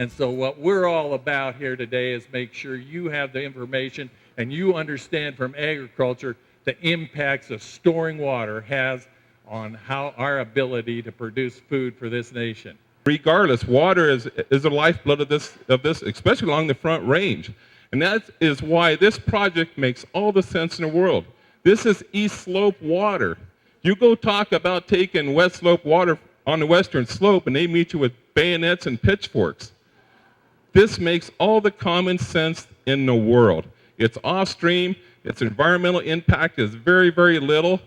And so what we're all about here today is make sure you have the information and you understand from agriculture the impacts of storing water has on how our ability to produce food for this nation. Regardless, water is the lifeblood of this, especially along the Front Range. And that is why this project makes all the sense in the world. This is East Slope water. You go talk about taking West Slope water on the Western Slope and they meet you with bayonets and pitchforks. This makes all the common sense in the world. It's off-stream, its environmental impact is very, very little.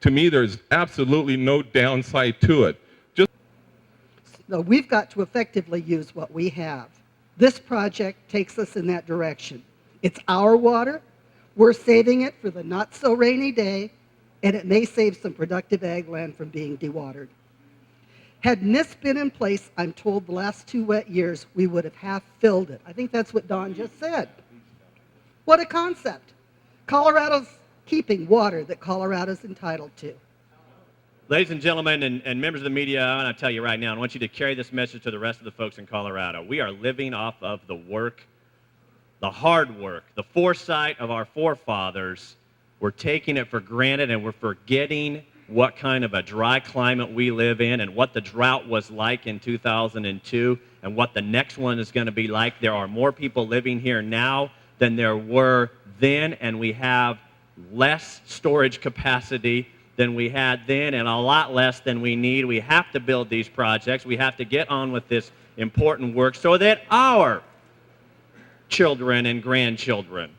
To me, there's absolutely no downside to it. So we've got to effectively use what we have. This project takes us in that direction. It's our water, we're saving it for the not-so-rainy day, and it may save some productive ag land from being dewatered. Had NISP been in place, I'm told the last 2 wet years, we would have half filled it. I think that's what Don just said. What a concept. Colorado's keeping water that Colorado's entitled to. Ladies and gentlemen and members of the media, I want to tell you right now, I want you to carry this message to the rest of the folks in Colorado. We are living off of the work, the hard work, the foresight of our forefathers. We're taking it for granted and we're forgetting what kind of a dry climate we live in and what the drought was like in 2002 and what the next one is going to be like. There are more people living here now than there were then, and we have less storage capacity than we had then and a lot less than we need. We have to build these projects. We have to get on with this important work so that our children and grandchildren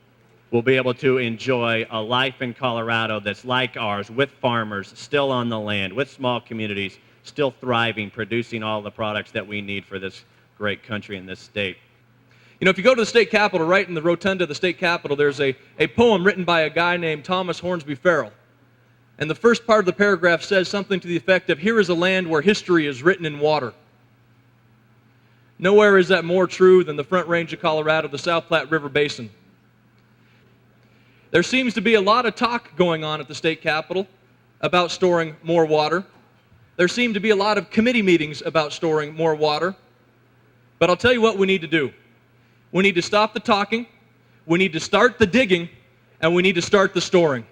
will be able to enjoy a life in Colorado that's like ours, with farmers still on the land, with small communities still thriving, producing all the products that we need for this great country and this state. You know, if you go to the state capitol, right in the rotunda of the state capitol, there's a poem written by a guy named Thomas Hornsby Farrell. And the first part of the paragraph says something to the effect of, here is a land where history is written in water. Nowhere is that more true than the Front Range of Colorado, the South Platte River Basin. There seems to be a lot of talk going on at the state capitol about storing more water. There seem to be a lot of committee meetings about storing more water. But I'll tell you what we need to do. We need to stop the talking, we need to start the digging, and we need to start the storing.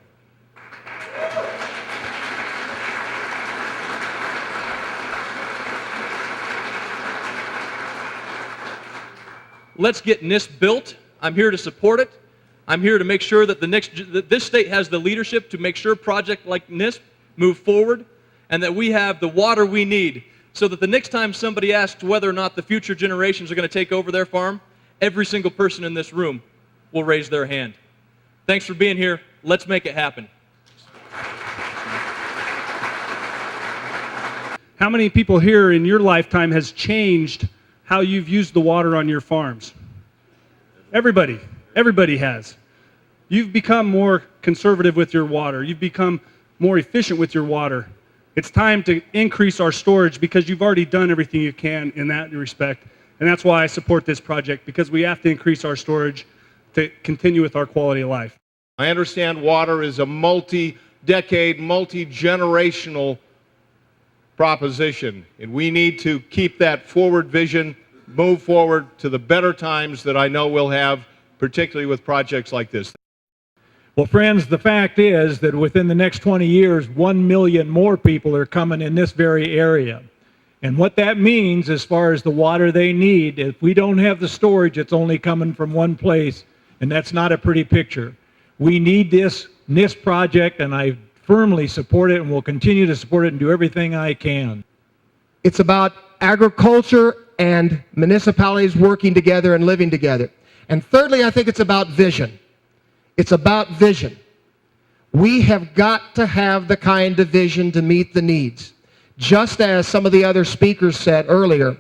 Let's get NISP built. I'm here to support it. I'm here to make sure that this state has the leadership to make sure projects like NISP move forward and that we have the water we need so that the next time somebody asks whether or not the future generations are going to take over their farm, every single person in this room will raise their hand. Thanks for being here. Let's make it happen. How many people here in your lifetime has changed how you've used the water on your farms? Everybody. Everybody has. You've become more conservative with your water. You've become more efficient with your water. It's time to increase our storage because you've already done everything you can in that respect. And that's why I support this project, because we have to increase our storage to continue with our quality of life. I understand water is a multi-decade, multi-generational proposition, and we need to keep that forward vision, move forward to the better times that I know we'll have, particularly with projects like this. Well, friends, the fact is that within the next 20 years, 1 million more people are coming in this very area. And what that means as far as the water they need, if we don't have the storage, it's only coming from one place, and that's not a pretty picture. We need this NISP project, and I firmly support it and will continue to support it and do everything I can. It's about agriculture and municipalities working together and living together. And thirdly, I think it's about vision. It's about vision. We have got to have the kind of vision to meet the needs. Just as some of the other speakers said earlier,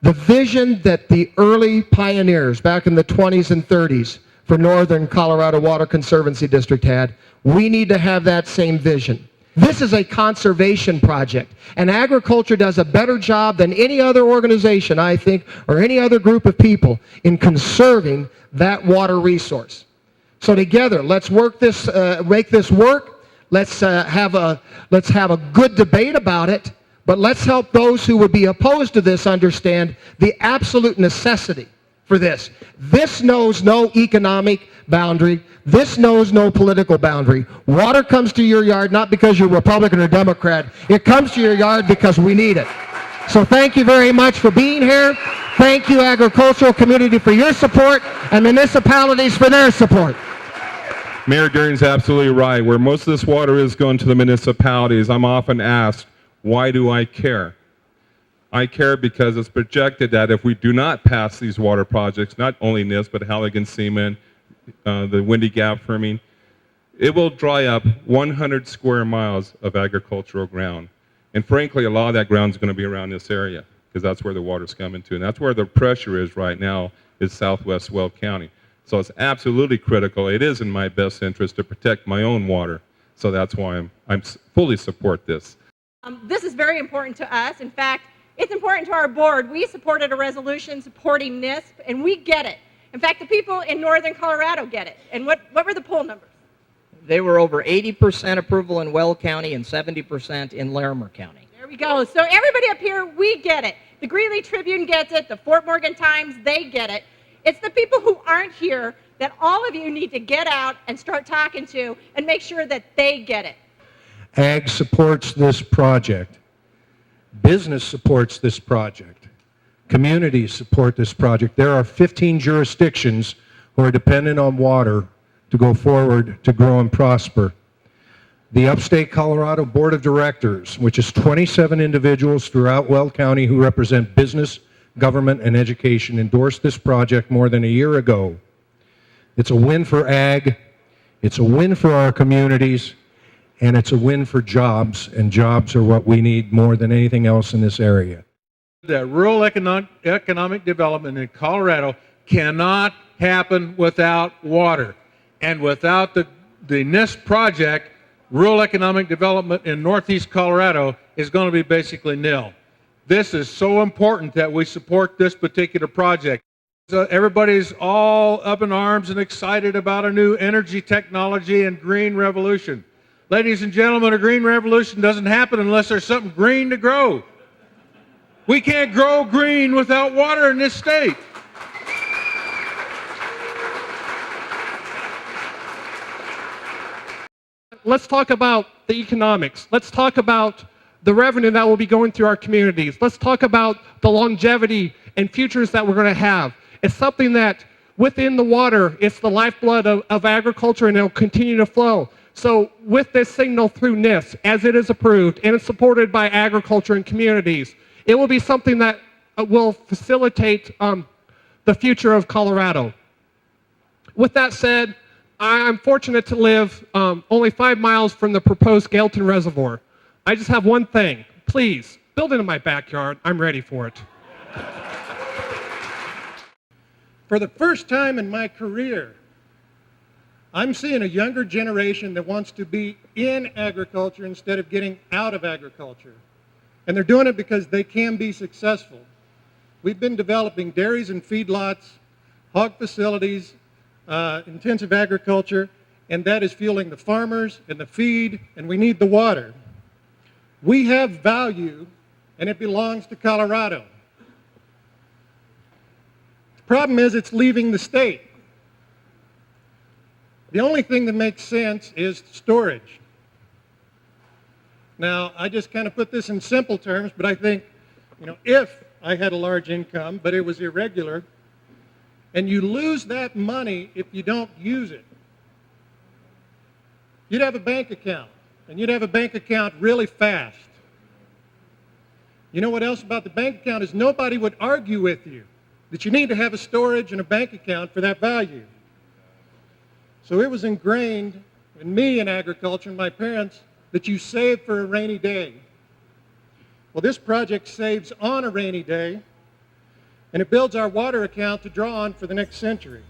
the vision that the early pioneers back in the 20s and 30s for Northern Colorado Water Conservancy District had, we need to have that same vision. This is a conservation project, and agriculture does a better job than any other organization, I think, or any other group of people in conserving that water resource. So together, let's work this, make this work. Let's have a good debate about it, But let's help those who would be opposed to this understand the absolute necessity for this. This knows no economic boundary. This knows no political boundary. Water comes to your yard not because you're Republican or Democrat. It comes to your yard because we need it. So thank you very much for being here. Thank you, agricultural community, for your support, and municipalities for their support. Mayor Deering's absolutely right. Where most of this water is going to the municipalities, I'm often asked, why do I care? I care because it's projected that if we do not pass these water projects, not only NISP, but Halligan Seaman, the Windy Gap firming, it will dry up 100 square miles of agricultural ground. And frankly, a lot of that ground is going to be around this area because that's where the water's coming to. And that's where the pressure is right now, is southwest Weld County. So it's absolutely critical. It is in my best interest to protect my own water. So that's why I'm fully support this. This is very important to us. In fact, it's important to our board. We supported a resolution supporting NISP, and we get it. In fact, the people in northern Colorado get it. And what were the poll numbers? They were over 80% approval in Weld County and 70% in Larimer County. There we go. So everybody up here, we get it. The Greeley Tribune gets it. The Fort Morgan Times, they get it. It's the people who aren't here that all of you need to get out and start talking to and make sure that they get it. Ag supports this project. Business supports this project. Communities support this project. There are 15 jurisdictions who are dependent on water to go forward to grow and prosper. The Upstate Colorado Board of Directors, which is 27 individuals throughout Weld County who represent business, government, and education, endorsed this project more than a year ago. It's a win for ag, it's a win for our communities, and it's a win for jobs, and jobs are what we need more than anything else in this area. That rural economic development in Colorado cannot happen without water. And without the NISP project, rural economic development in northeast Colorado is going to be basically nil. This is so important that we support this particular project. So everybody's all up in arms and excited about a new energy technology and green revolution. Ladies and gentlemen, a green revolution doesn't happen unless there's something green to grow. We can't grow green without water in this state. Let's talk about the economics. Let's talk about the revenue that will be going through our communities. Let's talk about the longevity and futures that we're going to have. It's something that within the water, it's the lifeblood of agriculture, and it'll continue to flow. So with this signal through NISP, as it is approved and it's supported by agriculture and communities, it will be something that will facilitate the future of Colorado. With that said, I'm fortunate to live only 5 miles from the proposed Gailton Reservoir. I just have one thing. Please, build it in my backyard. I'm ready for it. For the first time in my career, I'm seeing a younger generation that wants to be in agriculture instead of getting out of agriculture. And they're doing it because they can be successful. We've been developing dairies and feedlots, hog facilities, intensive agriculture, and that is fueling the farmers and the feed, and we need the water. We have value, and it belongs to Colorado. The problem is it's leaving the state. The only thing that makes sense is storage. Now, I just kind of put this in simple terms, but I think, if I had a large income, but it was irregular, and you lose that money if you don't use it, you'd have a bank account, and you'd have a bank account really fast. You know what else about the bank account is nobody would argue with you that you need to have a storage and a bank account for that value. So it was ingrained in me in agriculture and my parents that you save for a rainy day. Well, this project saves on a rainy day, and it builds our water account to draw on for the next century.